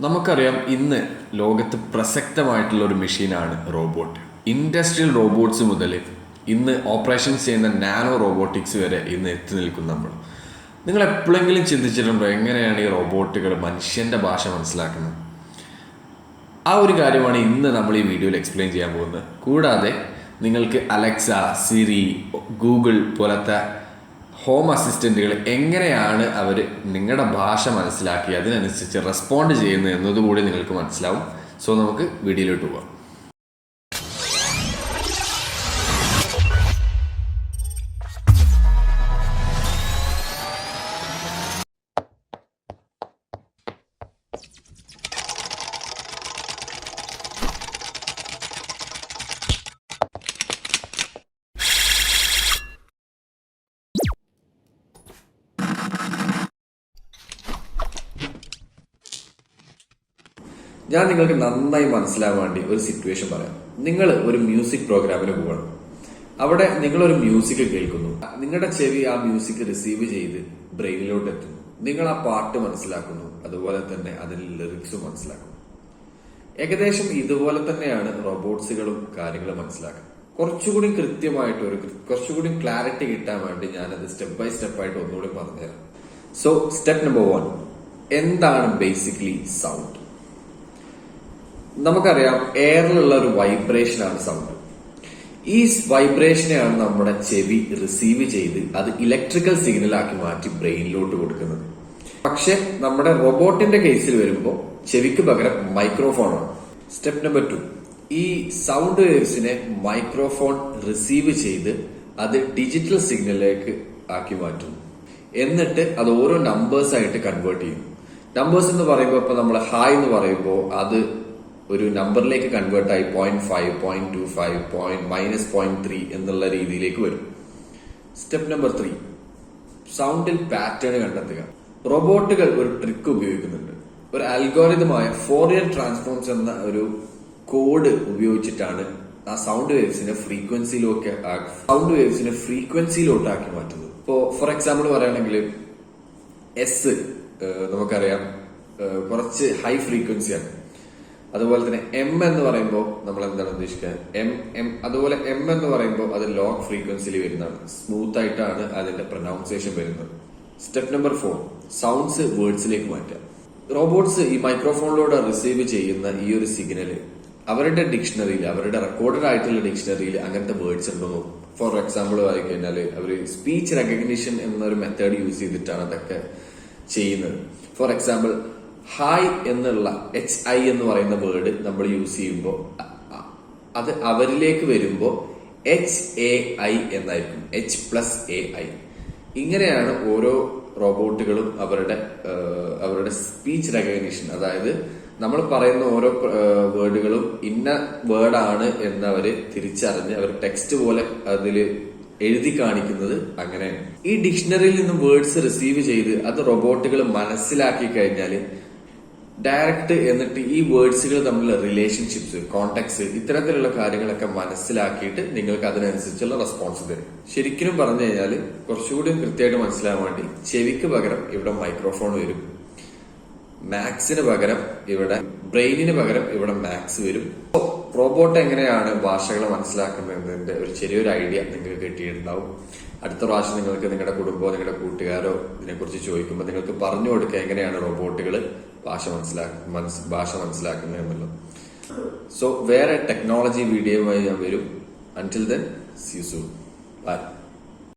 നമുക്കറിയാം ഇന്ന് ലോകത്ത് പ്രസക്തമായിട്ടുള്ള ഒരു മെഷീനാണ് റോബോട്ട്. ഇൻഡസ്ട്രിയൽ റോബോട്ട്സ് മുതൽ ഇന്ന് ഓപ്പറേഷൻസ് ചെയ്യുന്ന നാനോ റോബോട്ടിക്സ് വരെ ഇന്ന് എത്തി നിൽക്കുന്നു നമ്മൾ. നിങ്ങൾ എപ്പോഴെങ്കിലും ചിന്തിച്ചിട്ടുണ്ടോ എങ്ങനെയാണ് ഈ റോബോട്ടുകൾ മനുഷ്യൻ്റെ ഭാഷ മനസ്സിലാക്കുന്നത്? ആ ഒരു കാര്യമാണ് ഇന്ന് നമ്മൾ ഈ വീഡിയോയിൽ എക്സ്പ്ലെയിൻ ചെയ്യാൻ പോകുന്നത്. കൂടാതെ നിങ്ങൾക്ക് അലക്സ, സിരി, ഗൂഗിൾ പോലത്തെ ഹോം അസിസ്റ്റൻറ്റുകൾ എങ്ങനെയാണ് അവർ നിങ്ങളുടെ ഭാഷ മനസ്സിലാക്കി അതിനനുസരിച്ച് റെസ്പോണ്ട് ചെയ്യുന്നത് എന്നതുകൂടി നിങ്ങൾക്ക് മനസ്സിലാവും. സോ നമുക്ക് വീഡിയോയിലോട്ട് പോകാം. ഞാൻ നിങ്ങൾക്ക് നന്നായി മനസ്സിലാവാൻ വേണ്ടി ഒരു സിറ്റുവേഷൻ പറയാം. നിങ്ങൾ ഒരു മ്യൂസിക് പ്രോഗ്രാമിന് പോകണം. അവിടെ നിങ്ങളൊരു മ്യൂസിക് കേൾക്കുന്നു. നിങ്ങളുടെ ചെവി ആ മ്യൂസിക് റിസീവ് ചെയ്ത് ബ്രെയിനിലോട്ട് എത്തുന്നു. നിങ്ങൾ ആ പാട്ട് മനസ്സിലാക്കുന്നു, അതുപോലെ തന്നെ അതിൽ ലിറിക്സും മനസ്സിലാക്കുന്നു. ഏകദേശം ഇതുപോലെ തന്നെയാണ് റോബോട്ട്സുകളും കാര്യങ്ങളും മനസ്സിലാക്കുന്നത്. കുറച്ചുകൂടി കൃത്യമായിട്ട് കുറച്ചുകൂടി ക്ലാരിറ്റി കിട്ടാൻ വേണ്ടി ഞാനത് സ്റ്റെപ്പ് ബൈ സ്റ്റെപ്പ് ആയിട്ട് ഒന്നുകൂടി പറഞ്ഞുതരാം. സോ സ്റ്റെപ്പ് നമ്പർ 1, എന്താണ് ബേസിക്കലി സൗണ്ട്? നമുക്കറിയാം എയറിലുള്ള ഒരു വൈബ്രേഷൻ ആണ് സൗണ്ട്. ഈ വൈബ്രേഷനെയാണ് നമ്മുടെ ചെവി റിസീവ് ചെയ്ത് അത് ഇലക്ട്രിക്കൽ സിഗ്നൽ ആക്കി മാറ്റി ബ്രെയിനിലോട്ട് കൊടുക്കുന്നത്. പക്ഷെ നമ്മുടെ റോബോട്ടിന്റെ കേസിൽ വരുമ്പോൾ ചെവിക്ക് പകരം മൈക്രോഫോണാണ്. സ്റ്റെപ്പ് നമ്പർ 2, ഈ സൗണ്ട് വേവ്സിനെ മൈക്രോഫോൺ റിസീവ് ചെയ്ത് അത് ഡിജിറ്റൽ സിഗ്നലിലേക്ക് ആക്കി മാറ്റുന്നു. എന്നിട്ട് അത് ഓരോ നമ്പേഴ്സ് ആയിട്ട് കൺവേർട്ട് ചെയ്യുന്നു. നമ്പേഴ്സ് എന്ന് പറയുമ്പോൾ ഇപ്പൊ നമ്മൾ ഹായ് എന്ന് പറയുമ്പോൾ അത് ഒരു നമ്പറിലേക്ക് കൺവേർട്ട് ആയി 0.5, 0.25, -0.3 എന്നുള്ള രീതിയിലേക്ക് വരും. സ്റ്റെപ്പ് നമ്പർ 3, സൗണ്ടിൽ പാറ്റേൺ കണ്ടെത്തുക. റോബോട്ടുകൾ ഒരു ട്രിക്ക് ഉപയോഗിക്കുന്നുണ്ട്. ഒരു അൽഗോരിതമായ ഫോറിയർ ട്രാൻസ്ഫോംസ് എന്ന ഒരു കോഡ് ഉപയോഗിച്ചിട്ടാണ് ആ സൗണ്ട് വേവ്സിനെ ഫ്രീക്വൻസിയിലോട്ടാക്കി മാറ്റുന്നത്. ഇപ്പോ ഫോർ എക്സാമ്പിൾ പറയുകയാണെങ്കിൽ എസ് നമുക്കറിയാം കുറച്ച് ഹൈ ഫ്രീക്വൻസിയാണ്. അതുപോലെ തന്നെ എം എന്ന് പറയുമ്പോൾ നമ്മൾ എന്താണ് ഉദ്ദേശിക്കുക? അതുപോലെ എം എന്ന് പറയുമ്പോൾ അത് ലോ ഫ്രീക്വൻസിയിൽ വരുന്നതാണ്. സ്മൂത്ത് ആയിട്ടാണ് അതിന്റെ പ്രൊനൗൺസിയേഷൻ വരുന്നത്. സ്റ്റെപ്പ് നമ്പർ 4, സൗണ്ട്സ് വേർഡ്സിലേക്ക് മാറ്റുക. റോബോട്ട്സ് ഈ മൈക്രോഫോണിലൂടെ റിസീവ് ചെയ്യുന്ന ഈ ഒരു സിഗ്നല് അവരുടെ ഡിക്ഷണറിയിൽ, അവരുടെ റെക്കോർഡഡ് ആയിട്ടുള്ള ഡിക്ഷണറിയിൽ അങ്ങനത്തെ വേർഡ്സ് ഉണ്ടോ നോക്കും. ഫോർ എക്സാമ്പിൾ ആയി കഴിഞ്ഞാൽ അവർ സ്പീച്ച് റെക്കഗ്നിഷൻ എന്നൊരു മെത്തേഡ് യൂസ് ചെയ്തിട്ടാണ് അതൊക്കെ ചെയ്യുന്നത്. ഫോർ എക്സാമ്പിൾ ഹായ് എന്നുള്ള HI എന്ന് പറയുന്ന വേർഡ് നമ്മൾ യൂസ് ചെയ്യുമ്പോൾ അത് അവരിലേക്ക് വരുമ്പോൾ HAI എന്നായിരിക്കും, H+AI. ഇങ്ങനെയാണ് ഓരോ റോബോട്ടുകളും അവരുടെ സ്പീച്ച് റെക്കഗ്നിഷൻ, അതായത് നമ്മൾ പറയുന്ന ഓരോ വേർഡുകളും ഇന്ന വേർഡാണ് എന്നവര് തിരിച്ചറിഞ്ഞ് അവർ ടെക്സ്റ്റ് പോലെ അതില് എഴുതി കാണിക്കുന്നത് അങ്ങനെയാണ്. ഈ ഡിക്ഷണറിയിൽ നിന്നും വേർഡ്സ് റിസീവ് ചെയ്ത് അത് റോബോട്ടുകൾ മനസ്സിലാക്കി കഴിഞ്ഞാൽ ഡയറക്റ്റ് എന്നിട്ട് ഈ വേർഡ്സുകൾ തമ്മിലുള്ള റിലേഷൻഷിപ്സ്, കോണ്ടാക്ട്സ്, ഇത്തരത്തിലുള്ള കാര്യങ്ങളൊക്കെ മനസ്സിലാക്കിയിട്ട് നിങ്ങൾക്ക് അതിനനുസരിച്ചുള്ള റെസ്പോൺസ് തരും. ശരിക്കും പറഞ്ഞു കഴിഞ്ഞാൽ കുറച്ചുകൂടി കൃത്യമായിട്ട് മനസ്സിലാകാൻ വേണ്ടി ചെവിക്ക് പകരം ഇവിടെ മൈക്രോഫോൺ വരും, മാക്സിന് പകരം ഇവിടെ ബ്രെയിനിന് പകരം ഇവിടെ മാക്സ് വരും. റോബോട്ട് എങ്ങനെയാണ് ഭാഷകൾ മനസ്സിലാക്കുന്നതിന്റെ ഒരു ചെറിയൊരു ഐഡിയ നിങ്ങൾക്ക് കിട്ടിയിട്ടുണ്ടാവും. അടുത്ത പ്രാവശ്യം നിങ്ങൾക്ക് നിങ്ങളുടെ കുടുംബമോ നിങ്ങളുടെ കൂട്ടുകാരോ ഇതിനെക്കുറിച്ച് ചോദിക്കുമ്പോൾ നിങ്ങൾക്ക് പറഞ്ഞു കൊടുക്കുക എങ്ങനെയാണ് റോബോട്ടുകൾ ഭാഷ മനസ്സിലാക്കുന്നത് എന്നുള്ളത്. സോ വേറെ ടെക്നോളജി വീഡിയോയുമായി ഞാൻ വരും. Until then, see you soon. By.